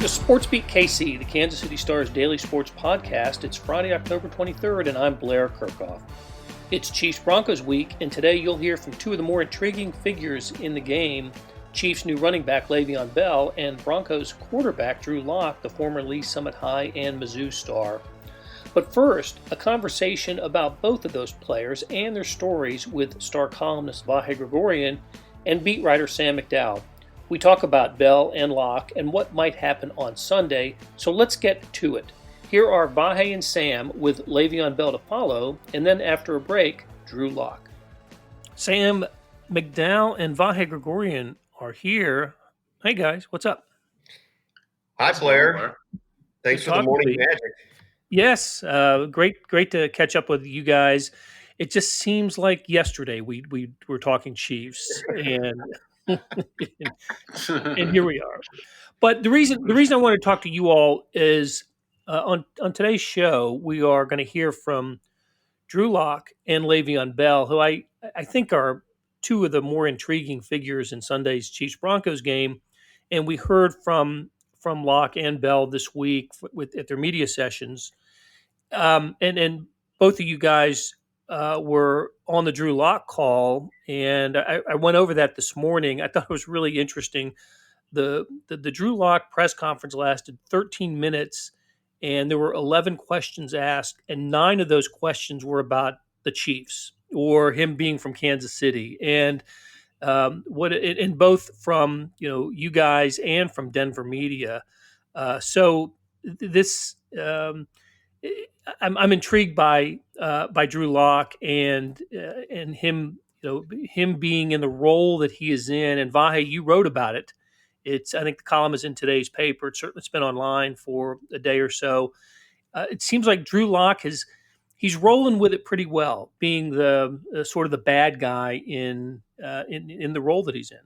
SportsBeat KC, the Kansas City Star's daily sports podcast. It's Friday, October 23rd, and I'm Blair Kirchhoff. It's Chiefs-Broncos week, and today you'll hear from two of the more intriguing figures in the game, Chiefs' new running back Le'Veon Bell and Broncos quarterback Drew Lock, the former Lee Summit High and Mizzou star. But first, a conversation about both of those players and their stories with star columnist Vahe Gregorian and beat writer Sam McDowell. We talk about Bell and Lock and what might happen on Sunday, so let's get to it. Here are Vahe and Sam with Le'Veon Bell to follow, and then after a break, Drew Lock. Sam McDowell and Vahe Gregorian are here. Hey guys, what's up? Hi Blair. Thanks for the morning magic. Yes, great to catch up with you guys. It just seems like yesterday we were talking Chiefs and and here we are. But the reason I want to talk to you all is on today's show we are going to hear from Drew Lock and Le'Veon Bell, who I think are two of the more intriguing figures in Sunday's Chiefs-Broncos game. And we heard from Lock and Bell this week at their media sessions. And both of you guys were on the Drew Lock call, and I went over that this morning. I thought it was really interesting. The Drew Lock press conference lasted 13 minutes, and there were 11 questions asked, and 9 of those questions were about the Chiefs or him being from Kansas City, and both from you guys and from Denver media. So this. I'm intrigued by Drew Lock and him, him being in the role that he is in. And Vahe, you wrote about it. I think the column is in today's paper. It's been online for a day or so. It seems like Drew Lock he's rolling with it pretty well, being the sort of the bad guy in the role that he's in.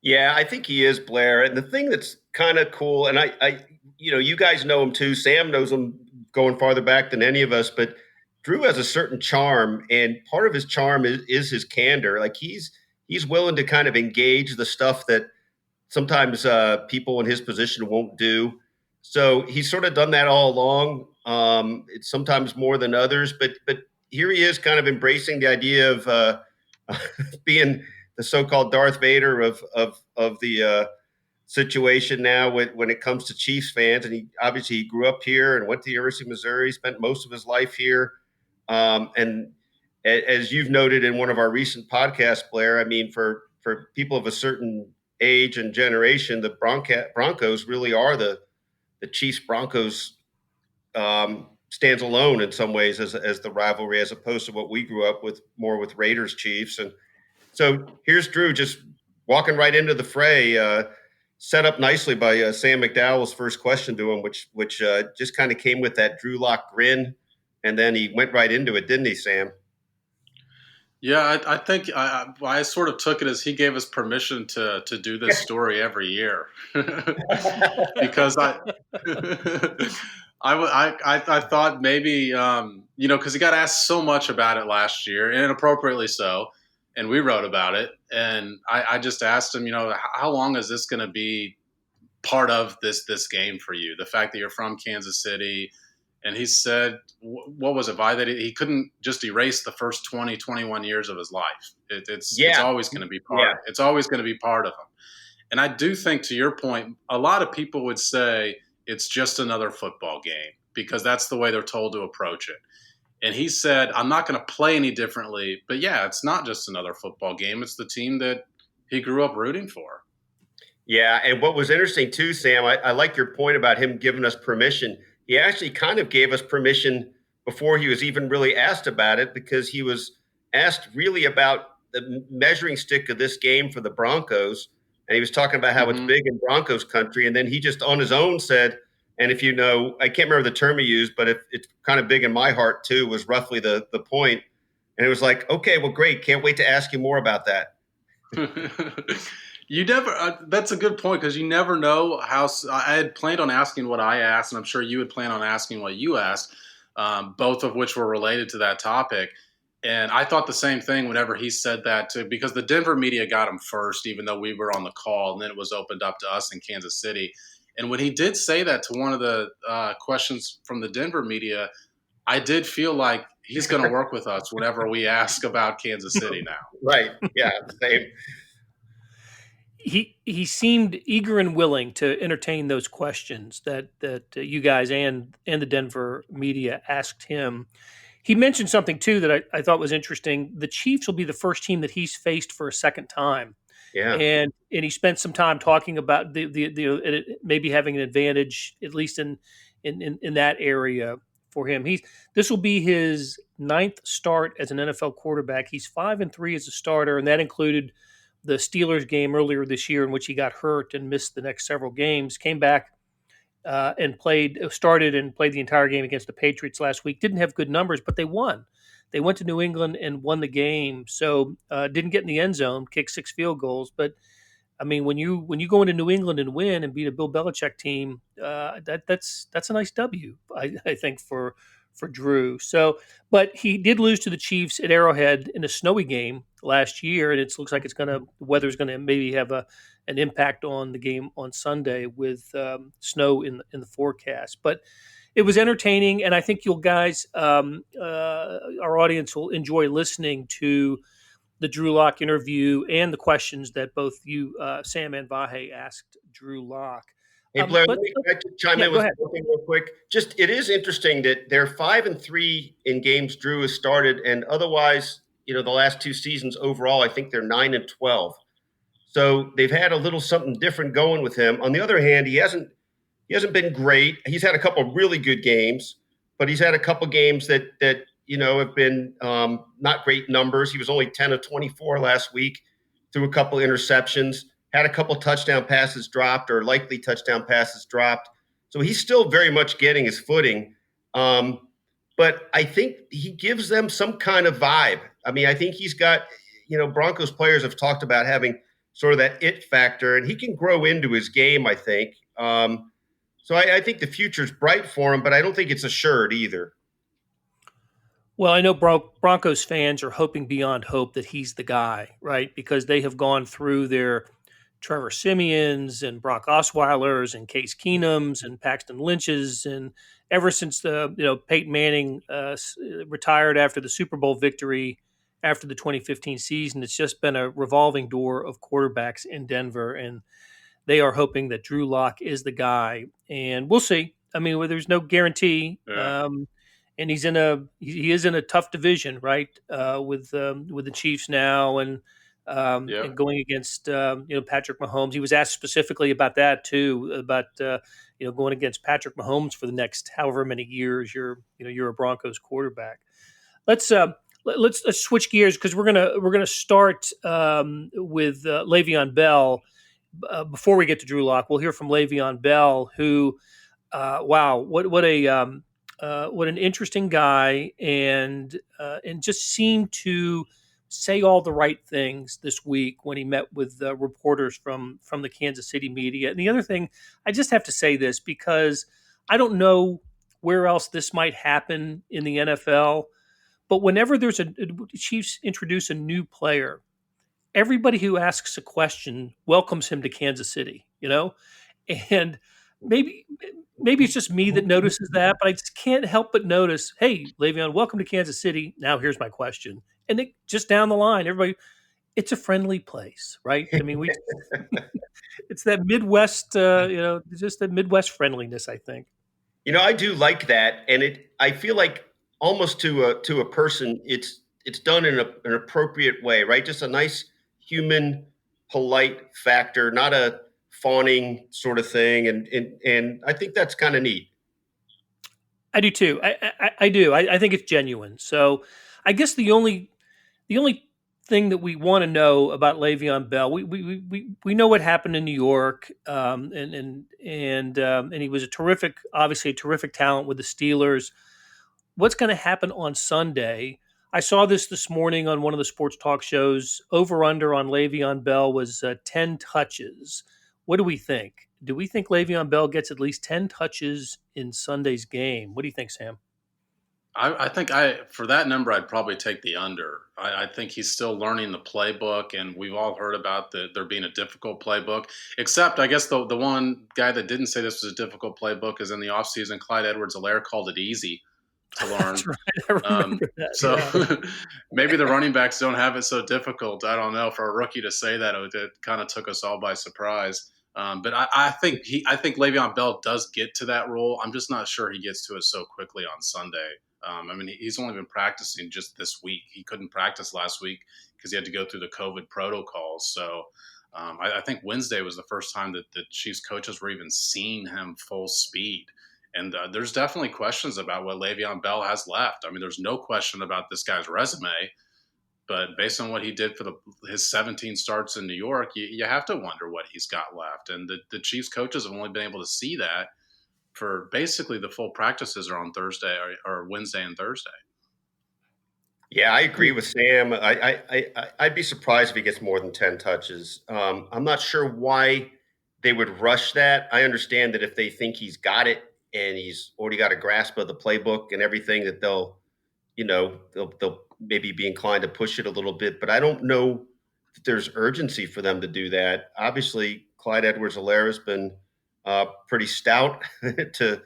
Yeah, I think he is, Blair. And the thing that's kind of cool, and I you guys know him too. Sam knows him going farther back than any of us, but Drew has a certain charm, and part of his charm is his candor. Like he's willing to kind of engage the stuff that sometimes people in his position won't do. So he's sort of done that all along. It's sometimes more than others, but here he is kind of embracing the idea of being the so-called Darth Vader of the situation now when it comes to Chiefs fans. And he obviously grew up here and went to the University of Missouri, spent most of his life here. And as you've noted in one of our recent podcasts, Blair, I mean, for people of a certain age and generation, the Broncos really are the Chiefs Broncos stands alone in some ways as the rivalry, as opposed to what we grew up with, more with Raiders Chiefs. And so here's Drew just walking right into the fray, set up nicely by Sam McDowell's first question to him, which just kind of came with that Drew Lock grin, and then he went right into it, didn't he, Sam? Yeah, I think I sort of took it as he gave us permission to do this story every year because I thought maybe because he got asked so much about it last year, and appropriately so. And we wrote about it, and I just asked him, how long is this going to be part of this game for you? The fact that you're from Kansas City. And he said, what was it, Vi, that he couldn't just erase the first 20, 21 years of his life. It's always going to be part. Yeah. It's always going to be part of him. And I do think, to your point, a lot of people would say it's just another football game because that's the way they're told to approach it. And he said, I'm not going to play any differently. But, yeah, it's not just another football game. It's the team that he grew up rooting for. Yeah, and what was interesting too, Sam, I like your point about him giving us permission. He actually kind of gave us permission before he was even really asked about it, because he was asked really about the measuring stick of this game for the Broncos. And he was talking about how it's big in Broncos country. And then he just on his own said, and if I can't remember the term he used, but it's kind of big in my heart too, was roughly the point. And it was like, okay, well, great. Can't wait to ask you more about that. You never. That's a good point, because you never know how. I had planned on asking what I asked, and I'm sure you would plan on asking what you asked, both of which were related to that topic. And I thought the same thing whenever he said that too, because the Denver media got him first, even though we were on the call, and then it was opened up to us in Kansas City. And when he did say that to one of the questions from the Denver media, I did feel like he's going to work with us whenever we ask about Kansas City now. Right. Yeah. Same. He seemed eager and willing to entertain those questions that you guys and the Denver media asked him. He mentioned something too that I thought was interesting. The Chiefs will be the first team that he's faced for a second time, Yeah. and he spent some time talking about the maybe having an advantage at least in that area for him. This will be his ninth start as an NFL quarterback. He's 5-3 as a starter, and that included the Steelers game earlier this year in which he got hurt and missed the next several games. Came back started and played the entire game against the Patriots last week. Didn't have good numbers, but they won. They went to New England and won the game. So didn't get in the end zone, kicked 6 field goals. But I mean, when you go into New England and win and beat a Bill Belichick team, that's a nice W, I think for Drew. So, but he did lose to the Chiefs at Arrowhead in a snowy game last year, and it looks like the weather's gonna maybe have an impact on the game on Sunday with snow in the forecast. But it was entertaining, and I think you'll guys, our audience will enjoy listening to the Drew Lock interview and the questions that both you, Sam and Vahe, asked Drew Lock. Hey, Blair, let me chime in with something real quick. Just, it is interesting that they're 5-3 in games Drew has started, and otherwise, the last 2 seasons overall, I think they're 9-12. So they've had a little something different going with him. On the other hand, he hasn't been great. He's had a couple of really good games, but he's had a couple games that have been not great numbers. He was only 10-24 last week, threw a couple interceptions, had a couple touchdown passes dropped or likely touchdown passes dropped. So he's still very much getting his footing. But I think he gives them some kind of vibe. I mean, I think he's got, Broncos players have talked about having sort of that it factor, and he can grow into his game, I think. So I think the future's bright for him, but I don't think it's assured either. Well, I know Broncos fans are hoping beyond hope that he's the guy, right? Because they have gone through their Trevor Simeons and Brock Osweilers and Case Keenums and Paxton Lynch's, and ever since Peyton Manning retired after the Super Bowl victory after the 2015 season, it's just been a revolving door of quarterbacks in Denver, and they are hoping that Drew Lock is the guy, and we'll see. I mean, there's no guarantee. Yeah. And he is in a tough division, right? With the Chiefs now, and going against Patrick Mahomes. He was asked specifically about that too, about going against Patrick Mahomes for the next however many years you're a Broncos quarterback. Let's switch gears because we're gonna start with Le'Veon Bell. Before we get to Drew Lock, we'll hear from Le'Veon Bell, who, wow, what an interesting guy, and just seemed to say all the right things this week when he met with reporters from the Kansas City media. And the other thing, I just have to say this because I don't know where else this might happen in the NFL, but whenever there's Chiefs introduce a new player, everybody who asks a question welcomes him to Kansas City, and maybe it's just me that notices that, but I just can't help but notice, hey, Le'Veon, welcome to Kansas City. Now here's my question. And just down the line, everybody, it's a friendly place, right? I mean, it's that Midwest, just that Midwest friendliness, I think. I do like that. And I feel like almost to a person, it's done in an appropriate way, right? Just a nice human, polite factor, not a fawning sort of thing, and I think that's kind of neat. I do too. I do. I think it's genuine. So I guess the only thing that we want to know about Le'Veon Bell, we know what happened in New York, and he was obviously a terrific talent with the Steelers. What's going to happen on Sunday? I saw this morning on one of the sports talk shows. Over/under on Le'Veon Bell was 10 touches. What do we think? Do we think Le'Veon Bell gets at least 10 touches in Sunday's game? What do you think, Sam? I think for that number, I'd probably take the under. I think he's still learning the playbook, and we've all heard about there being a difficult playbook. Except, I guess, the one guy that didn't say this was a difficult playbook is in the offseason, Clyde Edwards-Helaire called it easy to learn. That's right. I remember that. So yeah. maybe the running backs don't have it so difficult. I don't know. For a rookie to say that, it kind of took us all by surprise. But I think Le'Veon Bell does get to that role. I'm just not sure he gets to it so quickly on Sunday. He's only been practicing just this week. He couldn't practice last week because he had to go through the COVID protocols. So I think Wednesday was the first time that the Chiefs coaches were even seeing him full speed. And there's definitely questions about what Le'Veon Bell has left. There's no question about this guy's resume. But based on what he did for his 17 starts in New York, you have to wonder what he's got left. And the Chiefs coaches have only been able to see that for basically the full practices are on Thursday or Wednesday and Thursday. Yeah, I agree with Sam. I'd be surprised if he gets more than 10 touches. I'm not sure why they would rush that. I understand that if they think he's got it and he's already got a grasp of the playbook and everything, that they'll maybe be inclined to push it a little bit. But I don't know that there's urgency for them to do that. Obviously, Clyde Edwards-Helaire has been pretty stout to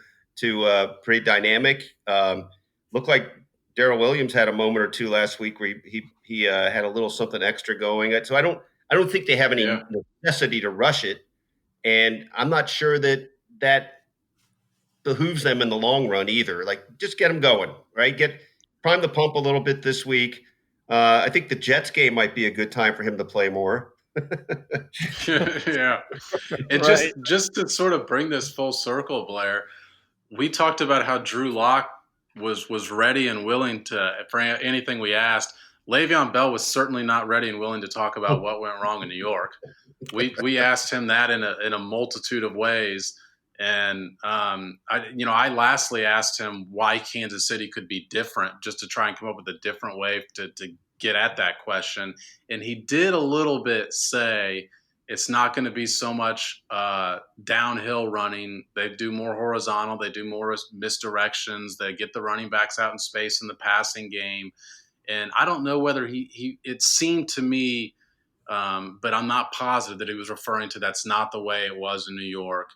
pretty dynamic. Looked like Darrell Williams had a moment or two last week where he had a little something extra going. So I don't think they have any necessity to rush it, and I'm not sure that behooves them in the long run either. Like, just get them going, right? Prime the pump a little bit this week. I think the Jets game might be a good time for him to play more. Yeah. And right. just to sort of bring this full circle, Blair, we talked about how Drew Lock was ready and willing for anything we asked. Le'Veon Bell was certainly not ready and willing to talk about what went wrong in New York. We asked him that in a multitude of ways. And, I lastly asked him why Kansas City could be different, just to try and come up with a different way to get at that question. And he did a little bit say it's not going to be so much downhill running. They do more horizontal. They do more misdirections. They get the running backs out in space in the passing game. And I don't know whether it seemed to me, but I'm not positive that he was referring to that's not the way it was in New York.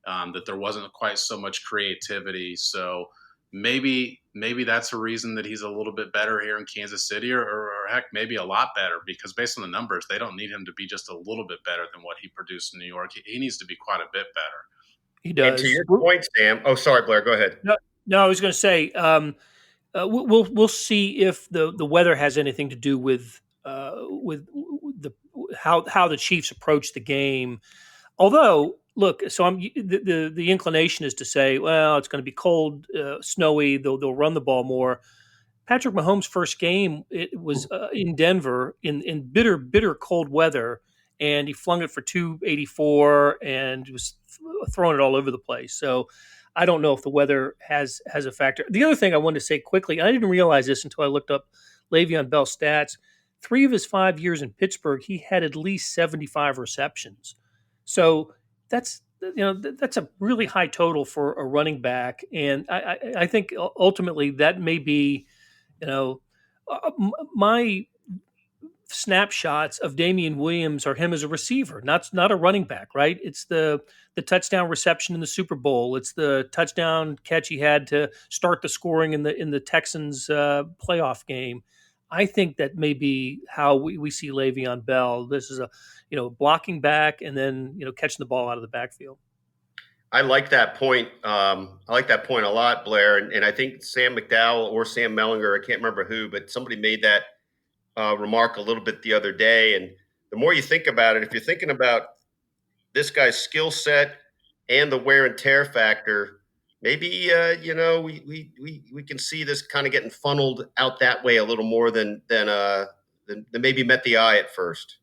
That there wasn't quite so much creativity. So maybe that's a reason that he's a little bit better here in Kansas City or heck, maybe a lot better, because based on the numbers, they don't need him to be just a little bit better than what he produced in New York. He needs to be quite a bit better. He does. And to your point, Sam. Oh, sorry, Blair. Go ahead. No, I was going to say we'll see if the weather has anything to do with how the Chiefs approach the game. Although, look, so the inclination is to say, well, it's going to be cold, snowy. They'll run the ball more. Patrick Mahomes' first game, it was in Denver in bitter cold weather, and he flung it for 284 and was throwing it all over the place. So I don't know if the weather has a factor. The other thing I wanted to say quickly, and I didn't realize this until I looked up Le'Veon Bell's stats. 3 of his 5 years in Pittsburgh, he had at least 75 receptions. So that's a really high total for a running back, and I think ultimately that may be, my snapshots of Damian Williams are him as a receiver, not a running back, right? It's the touchdown reception in the Super Bowl, it's the touchdown catch he had to start the scoring in the Texans playoff game. I think that may be how we see Le'Veon Bell. This is a blocking back and then catching the ball out of the backfield. I like that point. I like that point a lot, Blair. And I think Sam McDowell or Sam Mellinger, I can't remember who, but somebody made that remark a little bit the other day. And the more you think about it, if you're thinking about this guy's skill set and the wear and tear factor, maybe we can see this kind of getting funneled out that way a little more than maybe met the eye at first.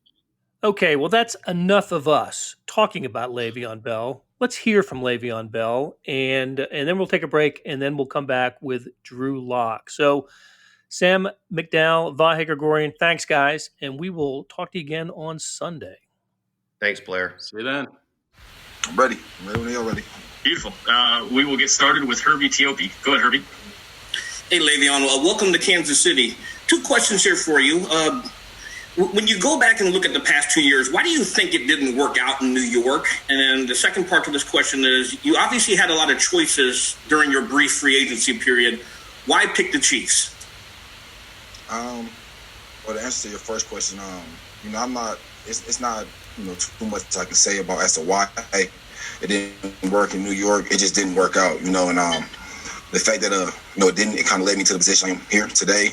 Okay, well, that's enough of us talking about Le'Veon Bell. Let's hear from Le'Veon Bell, and then we'll take a break, and then we'll come back with Drew Lock. So, Sam McDowell, Vahe Gregorian, thanks, guys, and we will talk to you again on Sunday. Thanks, Blair. See you then. I'm ready. I'm ready when you're ready. Beautiful. We will get started with Herbie Teope. Go ahead, Herbie. Hey, Le'Veon, welcome to Kansas City. Two questions here for you. When you go back and look at the past 2 years, why do you think it didn't work out in New York? And then the second part to this question is, you obviously had a lot of choices during your brief free agency period. Why pick the Chiefs? Well, to answer your first question, I'm not. It's not too much I can say about as to why it didn't work in New York. It just didn't work out, and the fact that it kind of led me to the position I'm here today.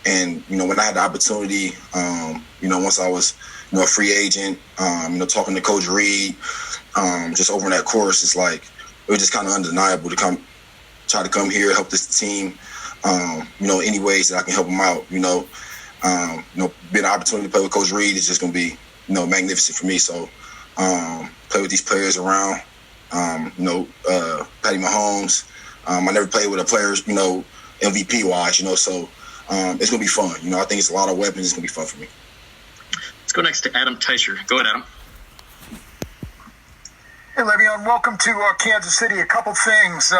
And when I had the opportunity, once I was a free agent, talking to Coach Reed, just over in that course, it's like it was just kind of undeniable to try to come here, help this team, any ways that I can help them out. Being an opportunity to play with Coach Reed is just going to be magnificent for me. So play with these players around, Patty Mahomes. I never played with a players, MVP wise, so it's going to be fun. I think it's a lot of weapons. It's going to be fun for me. Let's go next to Adam Teicher. Go ahead, Adam. Hey, Le'Veon, welcome to Kansas City. A couple things.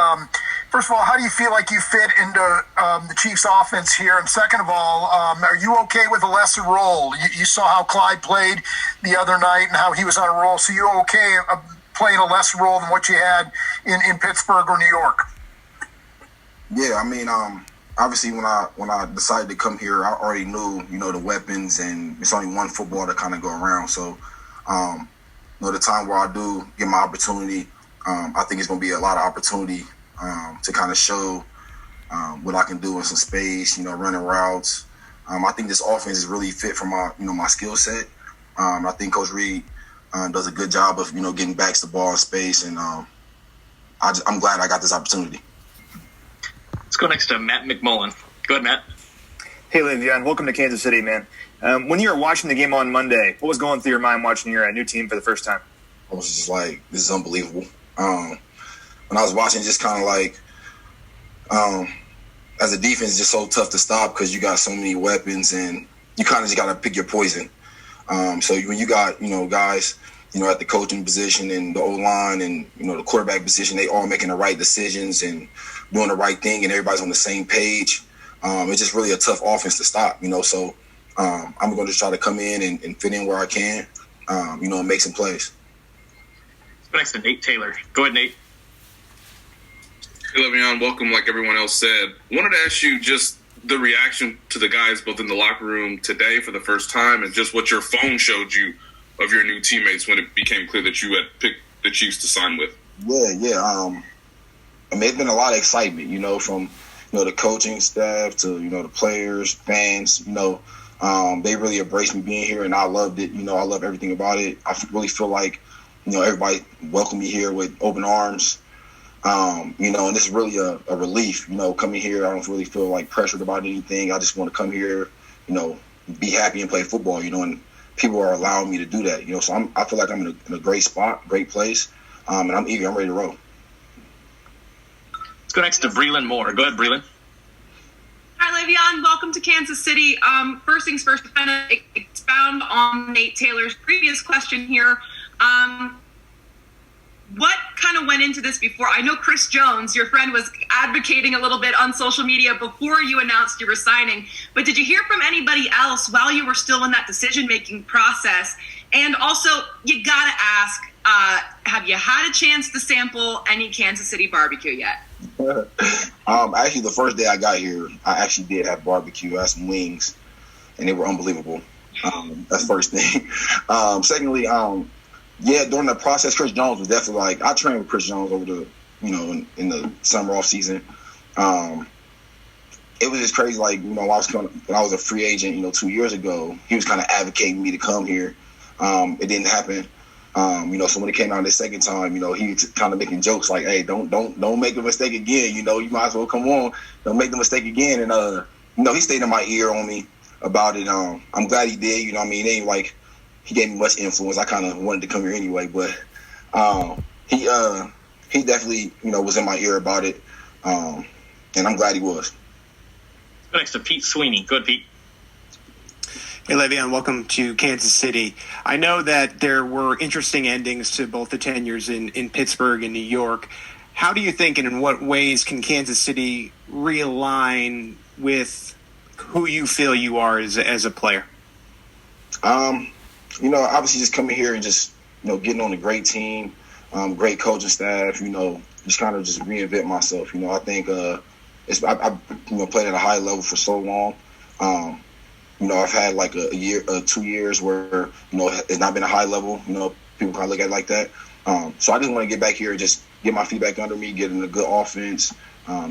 First of all, how do you feel like you fit into the Chiefs' offense here? And second of all, are you okay with a lesser role? You saw how Clyde played the other night and how he was on a roll. So you okay playing a lesser role than what you had in Pittsburgh or New York? Yeah, obviously when I decided to come here, I already knew, the weapons, and it's only one football to kind of go around. So, the time where I do get my opportunity, I think it's going to be a lot of opportunity to kind of show what I can do in some space, running routes. I think this offense is really fit for my, my skill set. I think Coach Reed does a good job of, getting backs the ball in space, and I'm glad I got this opportunity. Let's go next to Matt McMullen. Go ahead, Matt. Hey, Le'Veon. Welcome to Kansas City, man. When you were watching the game on Monday, what was going through your mind watching your new team for the first time? I was just like, this is unbelievable. When I was watching, just kind of like, as a defense, it's just so tough to stop because you got so many weapons and you kind of just got to pick your poison. So when you got, guys, at the coaching position and the O-line and, the quarterback position, they all making the right decisions and doing the right thing and everybody's on the same page. It's just really a tough offense to stop, So I'm going to try to come in and fit in where I can, and make some plays. Let's go next to Nate Taylor. Go ahead, Nate. Hey, Le'Veon, welcome, like everyone else said. Wanted to ask you just the reaction to the guys both in the locker room today for the first time and just what your phone showed you of your new teammates when it became clear that you had picked the Chiefs to sign with. Yeah. It's been a lot of excitement, from, the coaching staff to, the players, fans, they really embraced me being here and I loved it. I love everything about it. I really feel like, everybody welcomed me here with open arms. And this is really a relief, coming here. I don't really feel like pressured about anything. I just want to come here, be happy and play football, and people are allowing me to do that, so I feel like I'm in a great spot, great place, and I'm eager. I'm ready to roll. Let's go next to Breland Moore. Go ahead, Breland. Hi, Le'Veon. Welcome to Kansas City. First things first, kind of expound on Nate Taylor's previous question here. What kind of went into this before? I know Chris Jones, your friend, was advocating a little bit on social media before you announced you were signing. But did you hear from anybody else while you were still in that decision-making process? And also, you got to ask, have you had a chance to sample any Kansas City barbecue yet? Actually, the first day I got here, I actually did have barbecue. I had some wings, and they were unbelievable. That's the first thing. Secondly, during the process, Chris Jones was definitely like, I trained with Chris Jones over the, in the summer off season. It was just crazy. Like, when I was a free agent, 2 years ago, he was kind of advocating me to come here. It didn't happen. So when it came out the second time, he was kind of making jokes like, hey, don't make a mistake again. You might as well come on. Don't make the mistake again. And, he stayed in my ear on me about it. I'm glad he did. It ain't like he gave me much influence. I kind of wanted to come here anyway, but he definitely, was in my ear about it. And I'm glad he was. Next to Pete Sweeney. Go ahead, Pete. Hey, Le'Veon, welcome to Kansas City. I know that there were interesting endings to both the tenures in Pittsburgh and New York. How do you think and in what ways can Kansas City realign with who you feel you are as a player? Obviously just coming here and just, getting on a great team, great coaching staff, just kind of just reinvent myself. I think I've played at a high level for so long. I've had like a year, 2 years where, it's not been a high level, people kind of look at it like that. So I just want to get back here and just get my feet back under me, get in a good offense,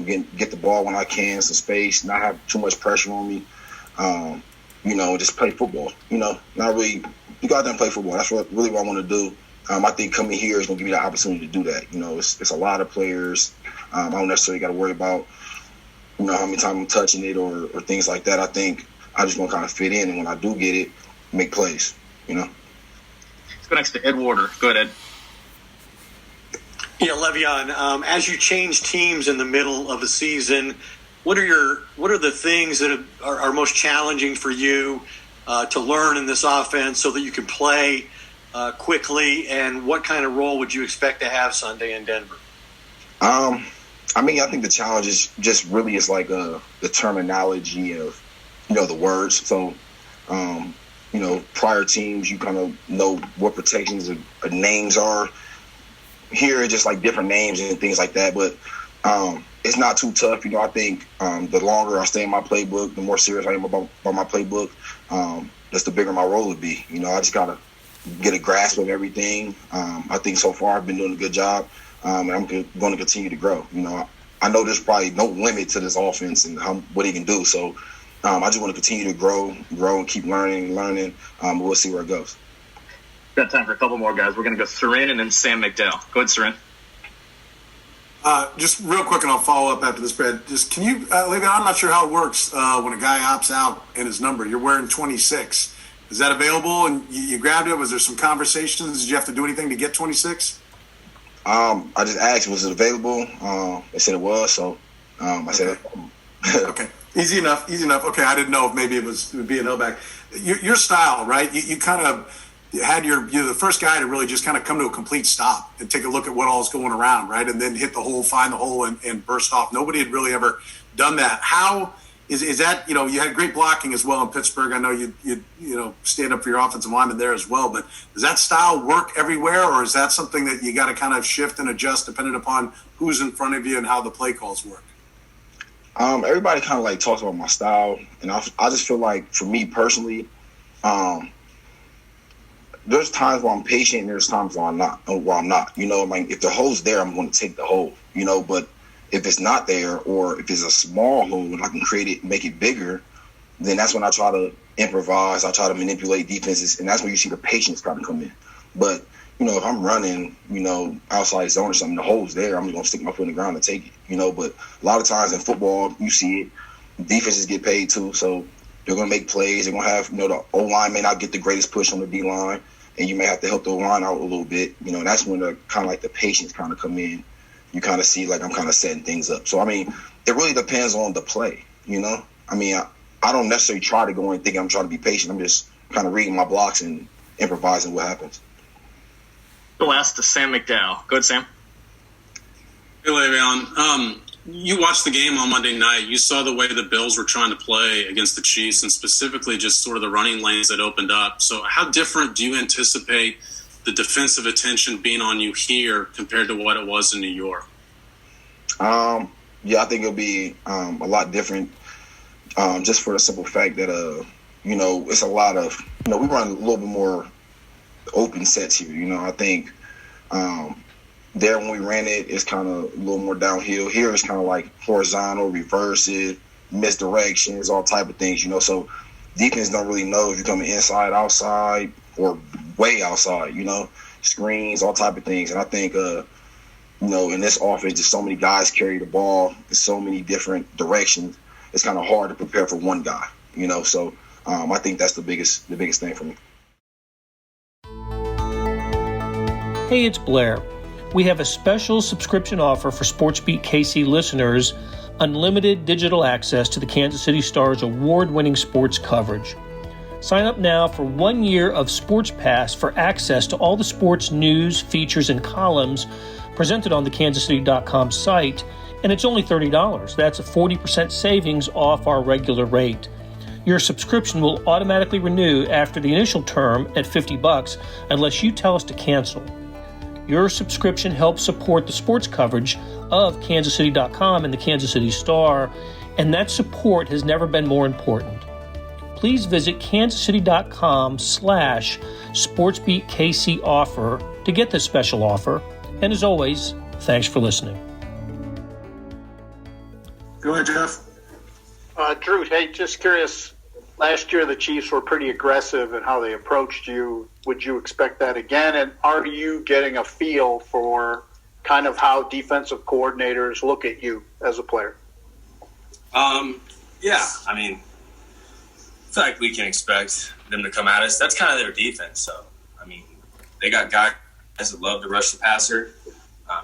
get the ball when I can, some space, not have too much pressure on me, just play football, not really, you go out there and play football. That's what I want to do. I think coming here is going to give me the opportunity to do that. It's a lot of players. I don't necessarily got to worry about, how many times I'm touching it or things like that. I think I just want to kind of fit in, and when I do get it, make plays, Let's go next to Ed Warder. Go ahead, Ed. Yeah, Le'Veon, as you change teams in the middle of the season, what are the things that are most challenging for you to learn in this offense so that you can play quickly, and what kind of role would you expect to have Sunday in Denver? I think the challenge is just really is like the terminology of, the words. So, prior teams, you kind of know what protections of names are. Here, it's just like different names and things like that. But it's not too tough. I think the longer I stay in my playbook, the more serious I am about my playbook, just the bigger my role would be. I just got to get a grasp of everything. I think so far I've been doing a good job, and I'm going to continue to grow. I know there's probably no limit to this offense and what he can do. So I just want to continue to grow and keep learning. We'll see where it goes. Got time for a couple more guys. We're going to go Sarin and then Sam McDowell. Go ahead, Sarin. Just real quick, and I'll follow up after this, Brad. Just can you, Le'Veon, I'm not sure how it works when a guy opts out in his number. You're wearing 26. Is that available? And you grabbed it? Was there some conversations? Did you have to do anything to get 26? I just asked, was it available? They said it was, so I said, okay. Easy enough. Okay, I didn't know if maybe it would be a no back. Your style, right? You kind of had you're the first guy to really just kind of come to a complete stop and take a look at what all is going around, right? And then hit the hole, find the hole, and burst off. Nobody had really ever done that. How is that? You had great blocking as well in Pittsburgh. I know you stand up for your offensive lineman there as well. But does that style work everywhere, or is that something that you got to kind of shift and adjust depending upon who's in front of you and how the play calls work? Everybody kind of like talks about my style, and I just feel like for me personally, there's times where I'm patient and there's times where I'm not. If the hole's there, I'm going to take the hole, but if it's not there, or if it's a small hole and I can create it, make it bigger, then that's when I try to improvise. I try to manipulate defenses, and that's when you see the patience kind of come in. But, if I'm running, outside zone or something, the hole's there, I'm just going to stick my foot in the ground and take it, but a lot of times in football, you see it, defenses get paid too, so they're going to make plays. They're going to have, the O-line may not get the greatest push on the D-line, and you may have to help the O-line out a little bit. That's when the kind of like the patience kind of come in. You kind of see like I'm kind of setting things up. So, it really depends on the play, I don't necessarily try to go in thinking I'm trying to be patient. I'm just kind of reading my blocks and improvising what happens. The last to Sam McDowell. Go ahead, Sam. Hey, Le'Veon. You watched the game on Monday night. You saw the way the Bills were trying to play against the Chiefs, and specifically just sort of the running lanes that opened up. So how different do you anticipate the defensive attention being on you here compared to what it was in New York? I think it'll be a lot different, just for the simple fact that, it's a lot of, we run a little bit more open sets here. I think there when we ran it, it's kind of a little more downhill. Here it's kind of like horizontal, reverses, misdirections, all type of things, So defense don't really know if you're coming inside, outside, or way outside, screens, all type of things. And I think, in this offense, there's so many guys carry the ball in so many different directions. It's kind of hard to prepare for one guy, So I think that's the biggest thing for me. Hey, it's Blair. We have a special subscription offer for SportsBeat KC listeners, unlimited digital access to the Kansas City Star's award-winning sports coverage. Sign up now for 1 year of Sports Pass for access to all the sports news, features, and columns presented on the kansascity.com site, and it's only $30. That's a 40% savings off our regular rate. Your subscription will automatically renew after the initial term at $50 unless you tell us to cancel. Your subscription helps support the sports coverage of kansascity.com and the Kansas City Star, and that support has never been more important. Please visit kansascity.com/SportsBeat KC offer to get this special offer. And as always, thanks for listening. Go ahead, Jeff. Drew, hey, just curious. Last year, the Chiefs were pretty aggressive in how they approached you. Would you expect that again? And are you getting a feel for kind of how defensive coordinators look at you as a player? Yeah, I mean, I feel like we can expect them to come at us. That's kind of their defense. So, I mean, they got guys that love to rush the passer.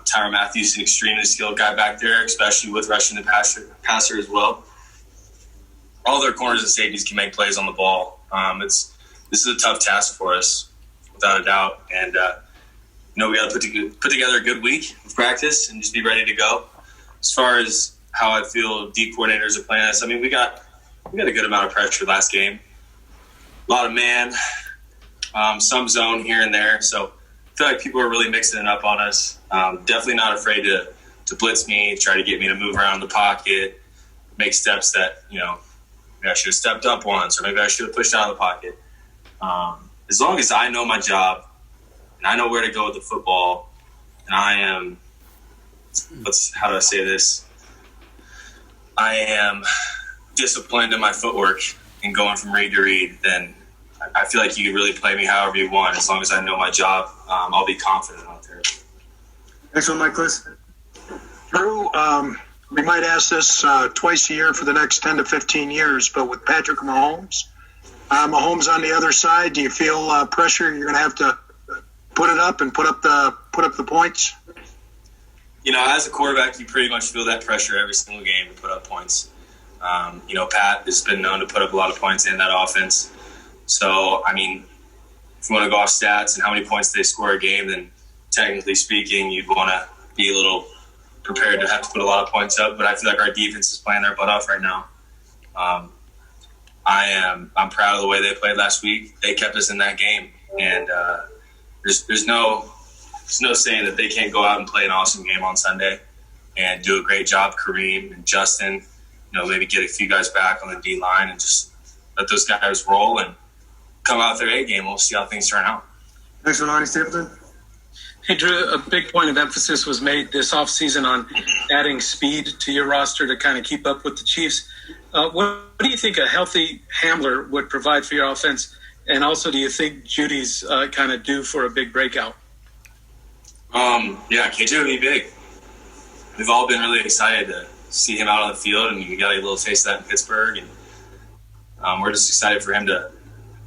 Tyrann Mathieu is an extremely skilled guy back there, especially with rushing the passer as well. All their corners and safeties can make plays on the ball. This is a tough task for us, without a doubt. And, we got to put together a good week of practice and just be ready to go. As far as how I feel D coordinators are playing us, I mean, we got a good amount of pressure last game. A lot of man, some zone here and there. So I feel like people are really mixing it up on us. Definitely not afraid to blitz me, try to get me to move around the pocket, make steps that, maybe I should have stepped up once, or maybe I should have pushed out of the pocket. As long as I know my job and I know where to go with the football, and I am, how do I say this? I am disciplined in my footwork and going from read to read, then I feel like you can really play me however you want. As long as I know my job, I'll be confident out there. Next one, Mike Liss. Drew, we might ask this twice a year for the next 10 to 15 years, but with Patrick Mahomes on the other side, do you feel pressure? You're going to have to put it up and put up the points? As a quarterback, you pretty much feel that pressure every single game to put up points. Pat has been known to put up a lot of points in that offense. So, I mean, if you want to go off stats and how many points they score a game, then technically speaking, you'd want to be a little prepared to have to put a lot of points up. But I feel like our defense is playing their butt off right now. I'm proud of the way they played last week. They kept us in that game, and there's no saying that they can't go out and play an awesome game on Sunday and do a great job. Kareem and Justin, maybe get a few guys back on the D line and just let those guys roll and come out their A game. We'll see how things turn out. Next one, Arnie Stapleton. Hey, Drew, a big point of emphasis was made this offseason on adding speed to your roster to kind of keep up with the Chiefs. What do you think a healthy Hamler would provide for your offense? And also, do you think Judy's kind of due for a big breakout? Yeah, KJ would be big. We've all been really excited to see him out on the field, and we got a little taste of that in Pittsburgh. And we're just excited for him to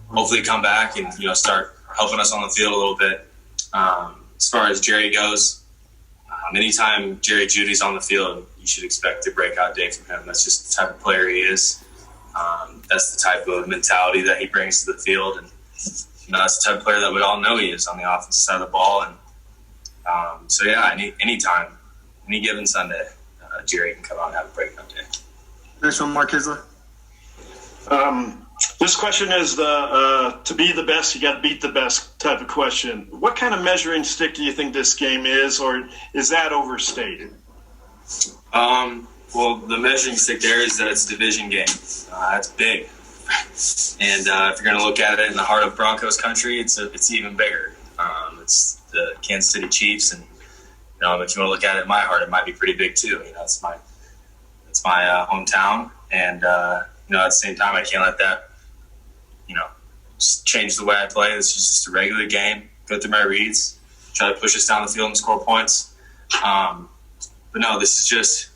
hopefully come back and, start helping us on the field a little bit. As far as Jerry goes, anytime Jerry Judy's on the field, you should expect a breakout day from him. That's just the type of player he is. That's the type of mentality that he brings to the field. And, that's the type of player that we all know he is on the offensive side of the ball. And anytime, any given Sunday, Jerry can come out and have a breakout day. Next one, Mark Kisler. This question is to be the best, you got to beat the best type of question. What kind of measuring stick do you think this game is, or is that overstated? Well, the measuring stick there is that it's a division game. That's big. And if you're going to look at it in the heart of Broncos country, it's even bigger. It's the Kansas City Chiefs, and if you want to look at it in my heart, it might be pretty big too. It's my hometown, and at the same time, I can't let that change the way I play. This is just a regular game. Go through my reads, try to push us down the field and score points. But no, this is just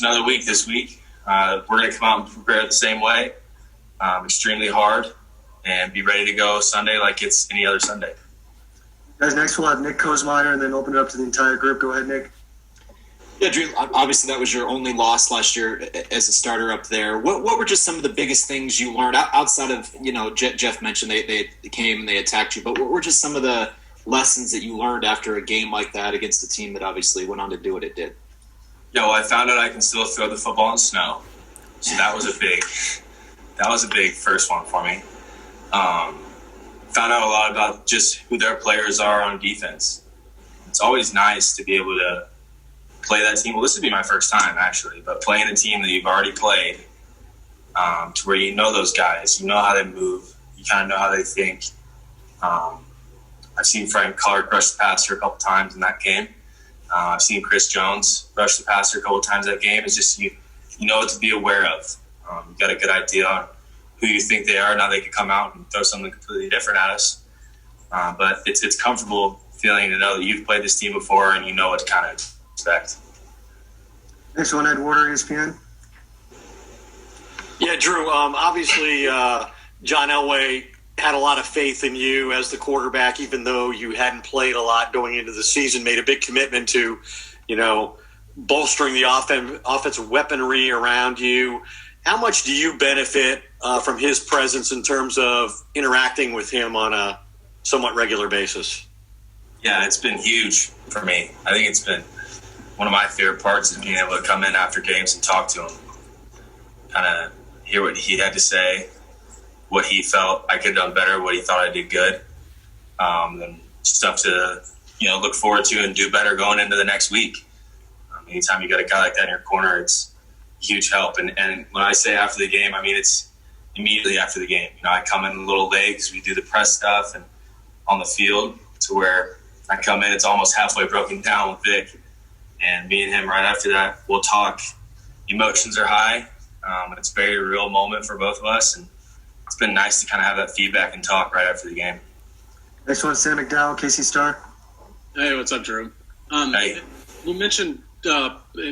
another week. This week, we're going to come out and prepare the same way, extremely hard, and be ready to go Sunday like it's any other Sunday. Guys, next we'll have Nick Kozminer and then open it up to the entire group. Go ahead, Nick. Yeah, Drew, obviously that was your only loss last year as a starter up there. What were just some of the biggest things you learned outside of, Jeff mentioned they came and they attacked you, but what were just some of the lessons that you learned after a game like that against a team that obviously went on to do what it did? Yeah, well, I found out I can still throw the football in snow. So that was a big first one for me. Found out a lot about just who their players are on defense. It's always nice to be able to play that team. Well, this would be my first time, actually, but playing a team that you've already played to where you know those guys. You know how they move. You kind of know how they think. I've seen Frank Clark rush the passer a couple times in that game. I've seen Chris Jones rush the passer a couple times in that game. It's just you know what to be aware of. You've got a good idea on who you think they are. Now they can come out and throw something completely different at us. But it's comfortable feeling to know that you've played this team before and you know what to kind of expect. Next one, Ed Warder, ESPN. Yeah, Drew, obviously John Elway had a lot of faith in you as the quarterback, even though you hadn't played a lot going into the season, made a big commitment to, bolstering the offensive weaponry around you. How much do you benefit from his presence in terms of interacting with him on a somewhat regular basis? Yeah, it's been huge for me. I think it's been one of my favorite parts is being able to come in after games and talk to him, kind of hear what he had to say, what he felt I could have done better, what he thought I did good, and stuff to look forward to and do better going into the next week. Anytime you got a guy like that in your corner, it's a huge help. And when I say after the game, I mean it's immediately after the game. I come in a little late because we do the press stuff and on the field to where I come in, it's almost halfway broken down with Vic. And me and him right after that, we'll talk. Emotions are high. It's a very real moment for both of us. And it's been nice to kind of have that feedback and talk right after the game. Next one, Sam McDowell, KC Star. Hey, what's up, Drew? Hey. You mentioned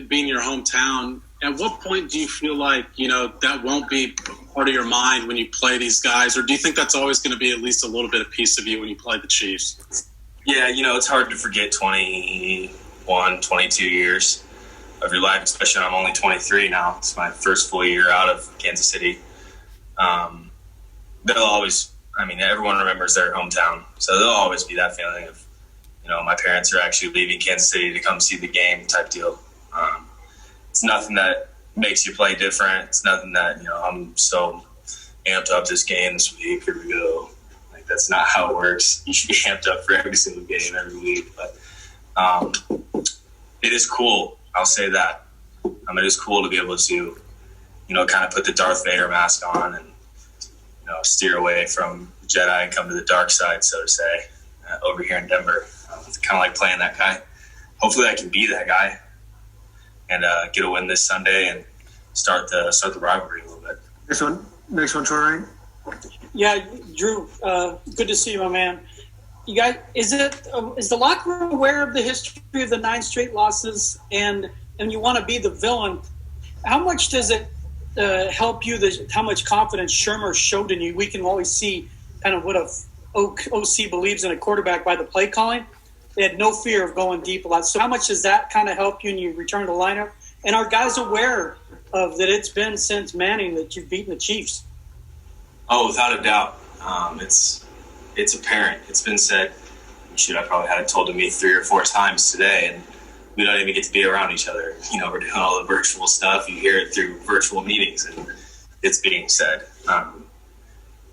being your hometown. At what point do you feel like, that won't be part of your mind when you play these guys? Or do you think that's always going to be at least a little bit of piece of you when you play the Chiefs? Yeah, it's hard to forget 21, 22 years of your life, especially when I'm only 23 now. It's my first full year out of Kansas City. They'll always, everyone remembers their hometown. So there'll always be that feeling of, my parents are actually leaving Kansas City to come see the game type deal. It's nothing that makes you play different. It's nothing that, I'm so amped up this game this week. Here we go. Like, that's not how it works. You should be amped up for every single game every week. But it is cool. I'll say that. It is cool to be able to, kind of put the Darth Vader mask on and, steer away from Jedi and come to the dark side, so to say, over here in Denver. It's kind of like playing that guy. Hopefully I can be that guy and get a win this Sunday and start the rivalry a little bit. Next one, Troy Ryan. Yeah, Drew, good to see you, my man. You guys, is the locker room aware of the history of the 9 straight losses, and you want to be the villain? How much does it help you? How much confidence Shermer showed in you? We can always see kind of what a OC believes in a quarterback by the play calling. They had no fear of going deep a lot. So how much does that kind of help you when you return to the lineup? And are guys aware of that it's been since Manning that you've beaten the Chiefs? Oh, without a doubt. It's apparent. It's been said. I probably had it told to me 3 or 4 times today, and we don't even get to be around each other. We're doing all the virtual stuff. You hear it through virtual meetings, and it's being said.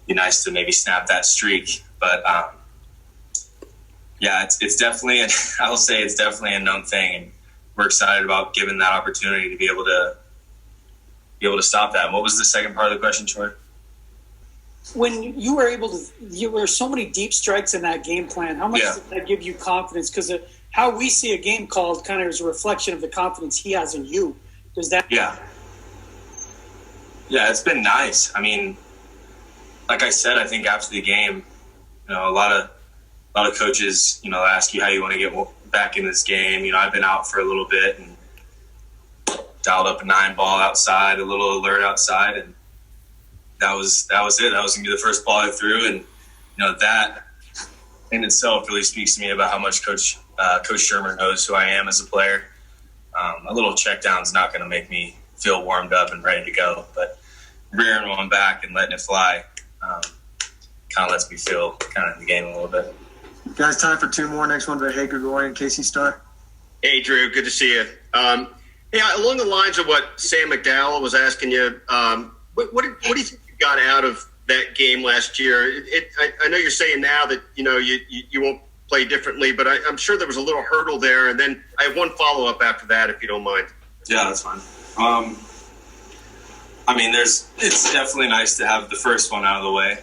Be nice to maybe snap that streak, but yeah, it's definitely. I will say it's definitely a known thing, and we're excited about giving that opportunity to be able to stop that. And what was the second part of the question, Troy? When you were so many deep strikes in that game plan. How much did that give you confidence? Because how we see a game called kind of is a reflection of the confidence he has in you. Does that? Yeah, it's been nice. Like I said, I think after the game, a lot of coaches, ask you how you want to get back in this game. I've been out for a little bit and dialed up a 9-ball outside, a little alert outside, and that was it. That was gonna be the first ball I threw, and that in itself really speaks to me about how much Coach Shermer knows who I am as a player. A little check down is not going to make me feel warmed up and ready to go, but rearing one back and letting it fly kind of lets me feel kind of in the game a little bit. Guys, time for two more. Next one by Hey Gregorian, KC Star. Hey, Drew. Good to see you. Yeah, along the lines of what Sam McDowell was asking you, what do you think you got out of that game last year? I know you're saying now that you won't play differently, but I'm sure there was a little hurdle there. And then I have one follow-up after that, if you don't mind. Yeah, that's fine. It's definitely nice to have the first one out of the way,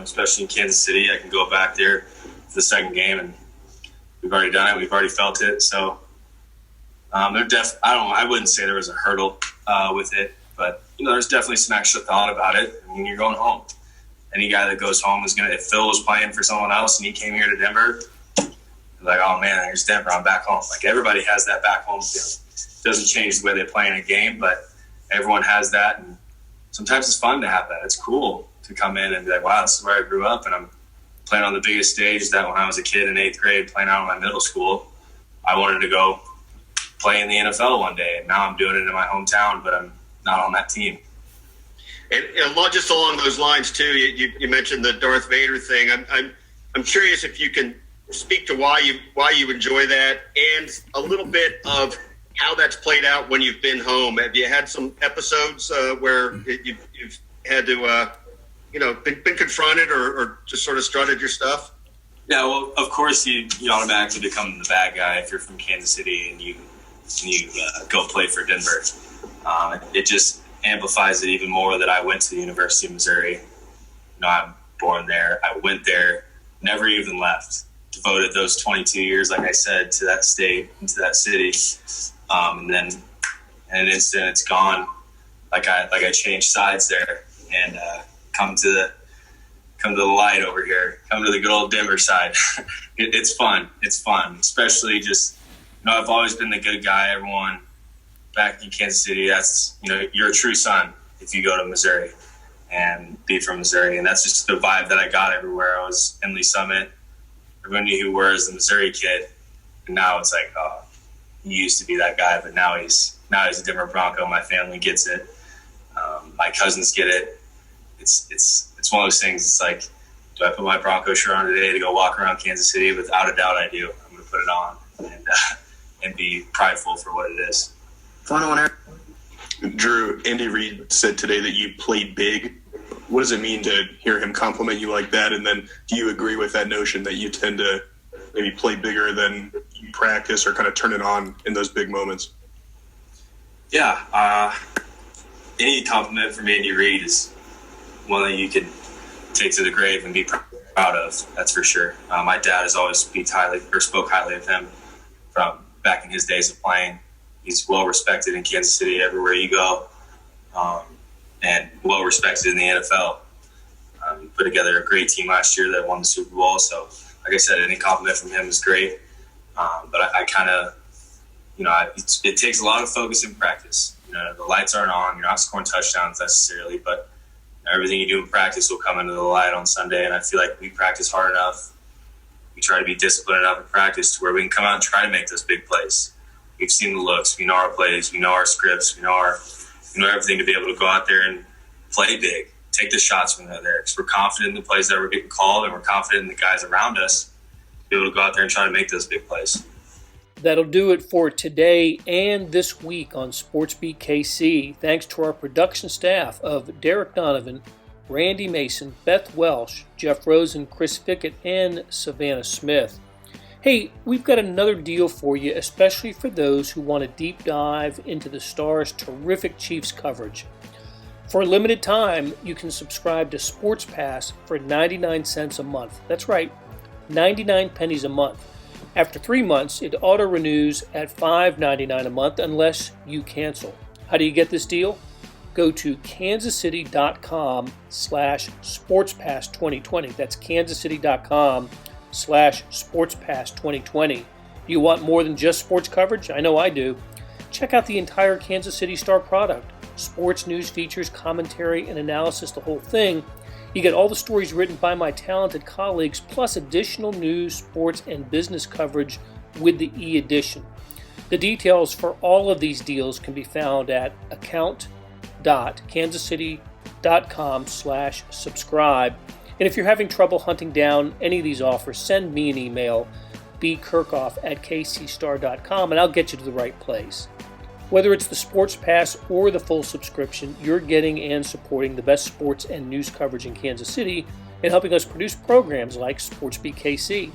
especially in Kansas City. I can go back there for the second game, and we've already done it. We've already felt it. So I wouldn't say there was a hurdle with it, but there's definitely some extra thought about it. I mean, you're going home. Any guy that goes home is if Phil was playing for someone else and he came here to Denver, like, oh man, here's Denver, I'm back home. Like, everybody has that back home feeling. It doesn't change the way they play in a game, but everyone has that, and sometimes it's fun to have that. It's cool to come in and be like, wow, this is where I grew up, and I'm playing on the biggest stage that when I was a kid in 8th grade playing out in my middle school, I wanted to go play in the NFL one day, and now I'm doing it in my hometown, but I'm not on that team. And just along those lines too, you mentioned the Darth Vader thing. I'm curious if you can speak to why you enjoy that, and a little bit of how that's played out when you've been home. Have you had some episodes where you've had to been confronted or just sort of strutted your stuff? Yeah, well, of course you automatically become the bad guy if you're from Kansas City and you go play for Denver. It just amplifies it even more that I went to the University of Missouri. I'm born there. I went there, never even left. Devoted those 22 years, like I said, to that state and to that city. And then in an instant, it's gone. Like I changed sides there and come to the light over here. Come to the good old Denver side. It's fun. It's fun, especially just I've always been the good guy. Everyone back in Kansas City, that's you're a true son if you go to Missouri and be from Missouri, and that's just the vibe that I got everywhere. I was in Lee Summit. Everyone knew who we were as the Missouri kid, and now it's like, oh, he used to be that guy, but now he's a Denver Bronco. My family gets it. My cousins get it. It's one of those things. It's like, do I put my Bronco shirt on today to go walk around Kansas City? Without a doubt, I do. I'm going to put it on and be prideful for what it is. Final one, Eric. Drew, Andy Reid said today that you played big. What does it mean to hear him compliment you like that? And then do you agree with that notion that you tend to maybe play bigger than you practice or kind of turn it on in those big moments? Yeah. Any compliment from Andy Reid is one that you can take to the grave and be proud of. That's for sure. My dad has always spoke highly of him from back in his days of playing. He's well respected in Kansas City everywhere you go, and well respected in the NFL. He put together a great team last year that won the Super Bowl. So, like I said, any compliment from him is great. But I kind of, it takes a lot of focus in practice. The lights aren't on. You're not scoring touchdowns necessarily, but everything you do in practice will come into the light on Sunday. And I feel like we practice hard enough. We try to be disciplined enough in practice to where we can come out and try to make those big plays. We've seen the looks. We know our plays. We know our scripts. We know everything to be able to go out there and play big, take the shots when they're there. Because we're confident in the plays that we're getting called, and we're confident in the guys around us to be able to go out there and try to make those big plays. That'll do it for today and this week on SportsBeat KC. Thanks to our production staff of Derek Donovan, Randy Mason, Beth Welsh, Jeff Rosen, Chris Fickett, and Savannah Smith. Hey, we've got another deal for you, especially for those who want a deep dive into the Stars' terrific Chiefs coverage. For a limited time, you can subscribe to Sports Pass for 99 cents a month. That's right, 99 pennies a month. After 3 months, it auto-renews at $5.99 a month unless you cancel. How do you get this deal? Go to kansascity.com/sportspass2020. That's kansascity.com/sportspass2020. Do you want more than just sports coverage? I know I do. Check out the entire Kansas City Star product. Sports news, features, commentary, and analysis, the whole thing. You get all the stories written by my talented colleagues, plus additional news, sports, and business coverage with the e-edition. The details for all of these deals can be found at account.kansascity.com/subscribe. And if you're having trouble hunting down any of these offers, send me an email, bkirkhoff@kcstar.com, and I'll get you to the right place. Whether it's the Sports Pass or the full subscription, you're getting and supporting the best sports and news coverage in Kansas City and helping us produce programs like SportsBeat KC.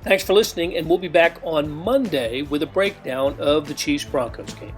Thanks for listening, and we'll be back on Monday with a breakdown of the Chiefs-Broncos game.